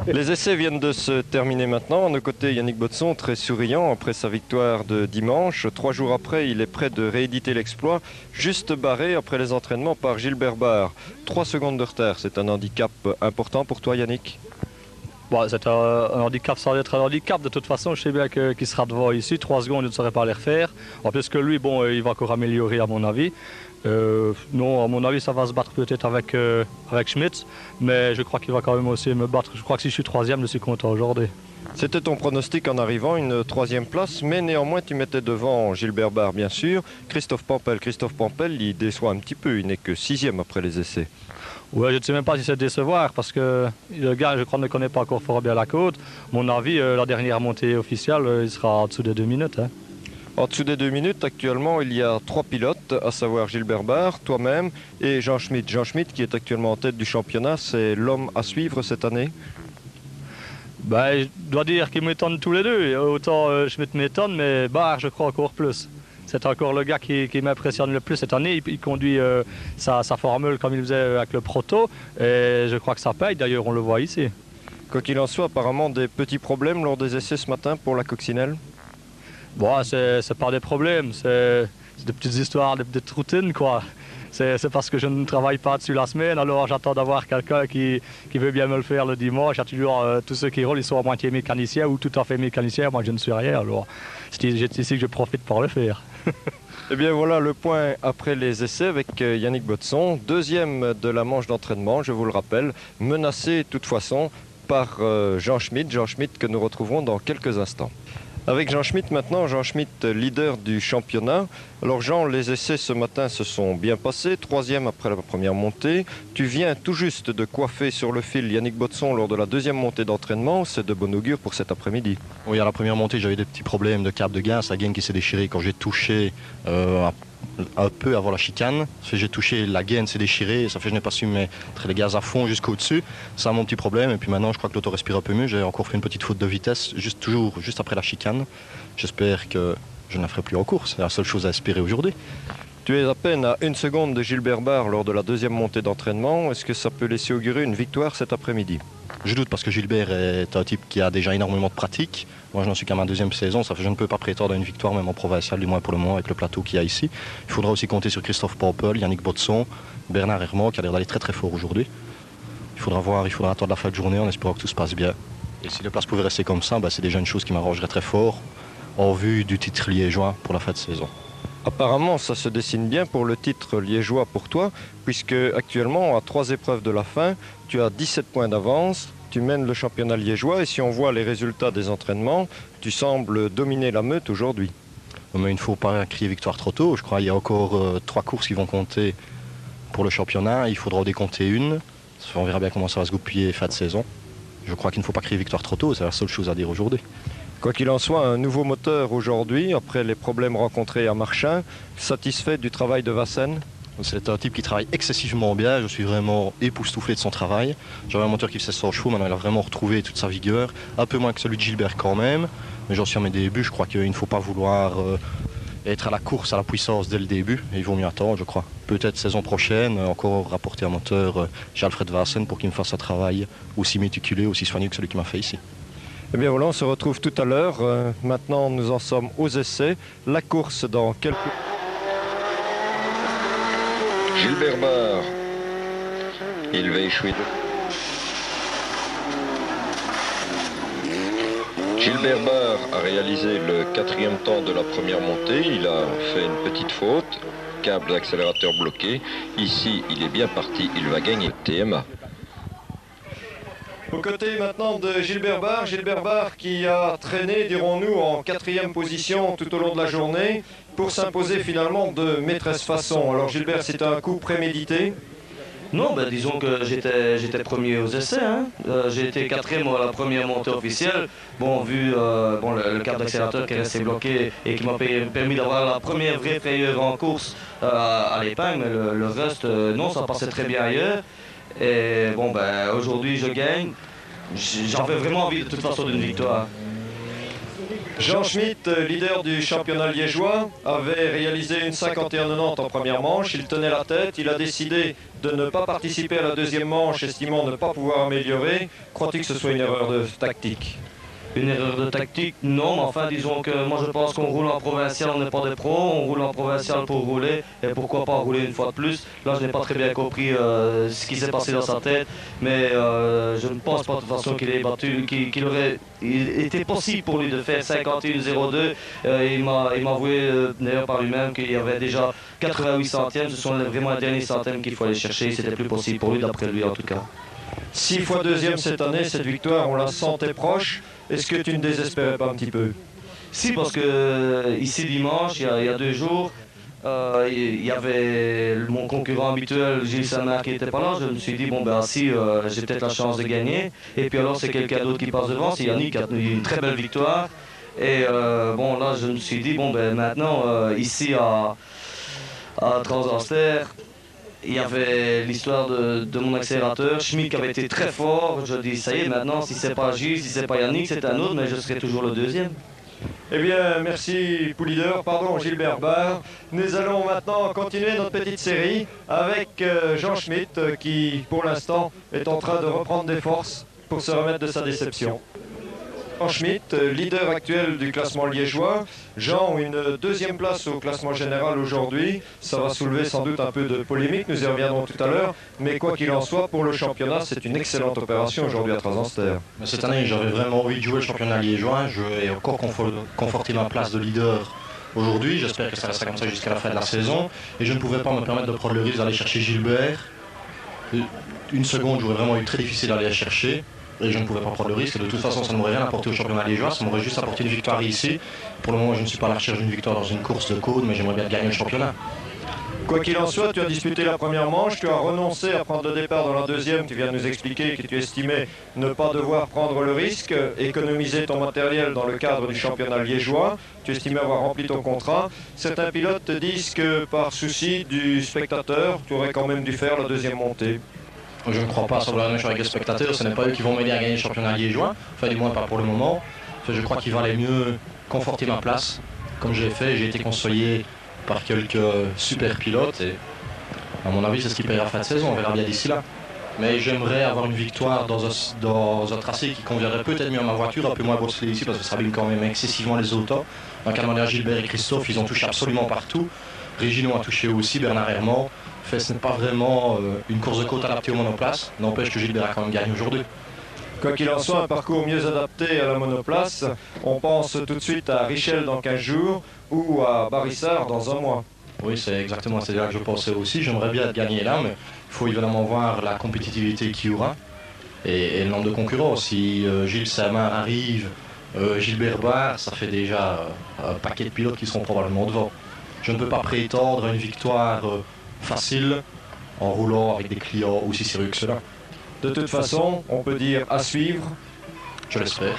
Les essais viennent de se terminer maintenant. À nos côtés, Yannick Botson, très souriant après sa victoire de dimanche. 3 jours après, il est prêt de rééditer l'exploit, juste barré après les entraînements par Gilbert Barr. 3 secondes de retard, c'est un handicap important pour toi, Yannick? Bon, c'est un handicap sans être un handicap. De toute façon, je sais bien qu'il sera devant ici. 3 secondes, je ne saurais pas les refaire. En plus que lui, bon, il va encore améliorer à mon avis. Non, à mon avis, ça va se battre peut-être avec Schmitz. Mais je crois qu'il va quand même aussi me battre. Je crois que si je suis 3e, je suis content aujourd'hui. C'était ton pronostic en arrivant, une 3e place. Mais néanmoins, tu mettais devant Gilbert Barr, bien sûr. Christophe Pampel, il déçoit un petit peu. Il n'est que 6e après les essais. Ouais, je ne sais même pas si c'est décevoir parce que le gars, je crois, ne connaît pas encore fort bien la côte. À mon avis, la dernière montée officielle, il sera en dessous des 2 minutes. Hein. En dessous des 2 minutes, actuellement, il y a 3 pilotes, à savoir Gilbert Barr, toi-même et Jean Schmitt. Jean Schmitt, qui est actuellement en tête du championnat, c'est l'homme à suivre cette année? Ben, je dois dire qu'ils m'étonnent tous les deux. Autant Schmitt m'étonne, mais Barr, je crois encore plus. C'est encore le gars qui m'impressionne le plus cette année. Il conduit sa formule comme il faisait avec le proto. Et je crois que ça paye, d'ailleurs, on le voit ici. Quoi qu'il en soit, apparemment des petits problèmes lors des essais ce matin pour la coccinelle? Bon, c'est pas des problèmes, c'est des petites histoires, des petites routines, quoi. C'est parce que je ne travaille pas dessus la semaine, alors j'attends d'avoir quelqu'un qui veut bien me le faire le dimanche. Il y a toujours tous ceux qui roulent, ils sont à moitié mécaniciens ou tout à fait mécaniciens. Moi, je ne suis rien, alors c'est ici que je profite pour le faire. Eh bien voilà le point après les essais avec Yannick Botson, 2e de la manche d'entraînement, je vous le rappelle, menacé de toute façon par Jean Schmitt que nous retrouverons dans quelques instants. Avec Jean Schmitt maintenant, Jean Schmitt leader du championnat. Alors Jean, les essais ce matin se sont bien passés, 3e après la première montée. Tu viens tout juste de coiffer sur le fil Yannick Botson lors de la 2e montée d'entraînement, c'est de bon augure pour cet après-midi. Oui, à la première montée, j'avais des petits problèmes de câble de gain, sa gaine qui s'est déchirée quand j'ai touché un peu avant la chicane. J'ai touché, la gaine s'est déchirée, ça fait que je n'ai pas su mettre les gaz à fond jusqu'au-dessus. C'est mon petit problème, et puis maintenant je crois que l'auto respire un peu mieux. J'ai encore fait une petite faute de vitesse, juste après la chicane. J'espère que je ne la ferai plus en course, c'est la seule chose à espérer aujourd'hui. Tu es à peine à 1 seconde de Gilbert Barr lors de la 2e montée d'entraînement. Est-ce que ça peut laisser augurer une victoire cet après-midi? Je doute parce que Gilbert est un type qui a déjà énormément de pratique. Moi, je n'en suis qu'à ma 2e saison. Ça fait que je ne peux pas prétendre à une victoire, même en provincial, du moins pour le moment, avec le plateau qu'il y a ici. Il faudra aussi compter sur Christophe Pampel, Yannick Botson, Bernard Hermand, qui a l'air d'aller très très fort aujourd'hui. Il faudra attendre la fin de journée en espérant que tout se passe bien. Et si les places pouvaient rester comme ça, c'est déjà une chose qui m'arrangerait très fort en vue du titre liégeois pour la fin de saison. Apparemment, ça se dessine bien pour le titre liégeois pour toi, puisque actuellement, à 3 épreuves de la fin, tu as 17 points d'avance, tu mènes le championnat liégeois, et si on voit les résultats des entraînements, tu sembles dominer la meute aujourd'hui. Mais il ne faut pas crier victoire trop tôt. Je crois qu'il y a encore 3 courses qui vont compter pour le championnat. Il faudra en décompter une. On verra bien comment ça va se goupiller fin de saison. Je crois qu'il ne faut pas crier victoire trop tôt, c'est la seule chose à dire aujourd'hui. Quoi qu'il en soit, un nouveau moteur aujourd'hui, après les problèmes rencontrés à Marchin, satisfait du travail de Vassen? C'est un type qui travaille excessivement bien, je suis vraiment époustouflé de son travail. J'avais un moteur qui faisait 100 chevaux, maintenant il a vraiment retrouvé toute sa vigueur. Un peu moins que celui de Gilbert quand même, mais j'en suis à mes débuts, je crois qu'il ne faut pas vouloir être à la course, à la puissance dès le début. Et il vaut mieux attendre, je crois. Peut-être saison prochaine, encore rapporter un moteur chez Alfred Vassen pour qu'il me fasse un travail aussi méticuleux, aussi soigné que celui qu'il m'a fait ici. Eh bien voilà, on se retrouve tout à l'heure. Maintenant, nous en sommes aux essais. La course dans quelques... Gilbert Barr, il va échouer. Gilbert Barr a réalisé le 4e temps de la première montée. Il a fait une petite faute, câble d'accélérateur bloqué. Ici, il est bien parti, il va gagner TMA. Aux côtés maintenant de Gilbert Barr qui a traîné, dirons-nous, en 4e position tout au long de la journée pour s'imposer finalement de maîtresse façon. Alors Gilbert, c'est un coup prémédité? Non, disons que j'étais premier aux essais. Hein. J'ai été 4e à la première montée officielle. Bon, vu le câble d'accélérateur qui est resté bloqué et qui m'a permis d'avoir la première vraie frayeur en course à l'épingle, mais le reste, non, ça passait très bien ailleurs. Et bon, aujourd'hui, je gagne. J'avais vraiment envie de toute façon d'une victoire. Jean Schmitt, leader du championnat liégeois, avait réalisé une 51-90 en première manche. Il tenait la tête. Il a décidé de ne pas participer à la deuxième manche, estimant ne pas pouvoir améliorer. Crois-tu que ce soit une erreur de tactique? Une erreur de tactique, non, mais enfin disons que moi je pense qu'on roule en provincial, on n'est pas des pros, on roule en provincial pour rouler, et pourquoi pas rouler une fois de plus. Là je n'ai pas très bien compris ce qui s'est passé dans sa tête, mais je ne pense pas de toute façon qu'il ait battu, qu'il aurait été possible pour lui de faire 51-02. Il m'a avoué d'ailleurs par lui-même qu'il y avait déjà 88 centièmes, ce sont vraiment les derniers centièmes qu'il faut aller chercher, c'était plus possible pour lui d'après lui en tout cas. 6 fois deuxième cette année, cette victoire, on la sentait proche. Est-ce que tu ne désespérais pas un petit peu? Si, parce que ici dimanche, il y a 2 jours, il y avait mon concurrent habituel, Gilles Samar, qui n'était pas là. Je me suis dit, bon ben si, j'ai peut-être la chance de gagner. Et puis alors c'est quelqu'un d'autre qui passe devant, c'est Yannick qui a eu une très belle victoire. Et bon là je me suis dit, bon ben maintenant, ici à Transanster, il y avait l'histoire de mon accélérateur, Schmitt qui avait été très fort. Je dis ça y est, maintenant si c'est pas Gilles, si c'est pas Yannick, c'est un autre, mais je serai toujours le deuxième. Eh bien, merci Poulidor, pardon Gilbert Barre. Nous allons maintenant continuer notre petite série avec Jean Schmitt qui, pour l'instant, est en train de reprendre des forces pour se remettre de sa déception. Jean Schmitt, leader actuel du classement liégeois. Jean, une deuxième place au classement général aujourd'hui. Ça va soulever sans doute un peu de polémique, nous y reviendrons tout à l'heure. Mais quoi qu'il en soit, pour le championnat, c'est une excellente opération aujourd'hui à Transanster. Cette année, j'avais vraiment envie de jouer le championnat liégeois. Je vais encore conforter ma place de leader aujourd'hui. J'espère que ça restera comme ça jusqu'à la fin de la saison. Et je ne pouvais pas me permettre de prendre le risque d'aller chercher Gilbert. Une seconde, j'aurais vraiment eu très difficile d'aller la chercher. Et je ne pouvais pas prendre le risque. De toute façon, ça ne m'aurait rien apporté au championnat liégeois. Ça m'aurait juste apporté une victoire ici. Pour le moment, je ne suis pas à la recherche d'une victoire dans une course de côte, mais j'aimerais bien gagner le championnat. Quoi qu'il en soit, tu as disputé la première manche, tu as renoncé à prendre le départ dans la deuxième. Tu viens de nous expliquer que tu estimais ne pas devoir prendre le risque, économiser ton matériel dans le cadre du championnat liégeois. Tu estimais avoir rempli ton contrat. Certains pilotes te disent que par souci du spectateur, tu aurais quand même dû faire la deuxième montée. Je ne crois pas sur la notion avec les spectateurs, ce n'est pas eux qui vont m'aider à gagner le championnat liégeois, enfin du moins pas pour le moment. Enfin, je crois qu'il valait mieux conforter ma place, comme j'ai fait. J'ai été consolé par quelques super pilotes et à mon avis c'est ce qui payera fin de saison, on verra bien d'ici là. Mais j'aimerais avoir une victoire dans un tracé qui conviendrait peut-être mieux à ma voiture, un peu moins bosselé ici parce que ça abîme quand même excessivement les autos. Dans le cas de Gilbert et Christophe, ils ont touché absolument partout. Régino a touché aussi, Bernard Herman. Ce n'est pas vraiment une course de côte adaptée aux monoplaces, n'empêche que Gilbert a quand même gagné aujourd'hui. Quoi qu'il en soit, un parcours mieux adapté à la monoplace. On pense tout de suite à Richel dans 15 jours ou à Barissard dans un mois. Oui, c'est exactement c'est là que je pensais aussi. J'aimerais bien gagner là, mais il faut évidemment voir la compétitivité qu'il y aura et le nombre de concurrents. Si Gilles Samar arrive, Gilbert Barre, ça fait déjà un paquet de pilotes qui seront probablement devant. Je ne peux pas prétendre à une victoire facile en roulant avec des clients aussi sérieux que cela. De toute façon, on peut dire à suivre. Je l'espère.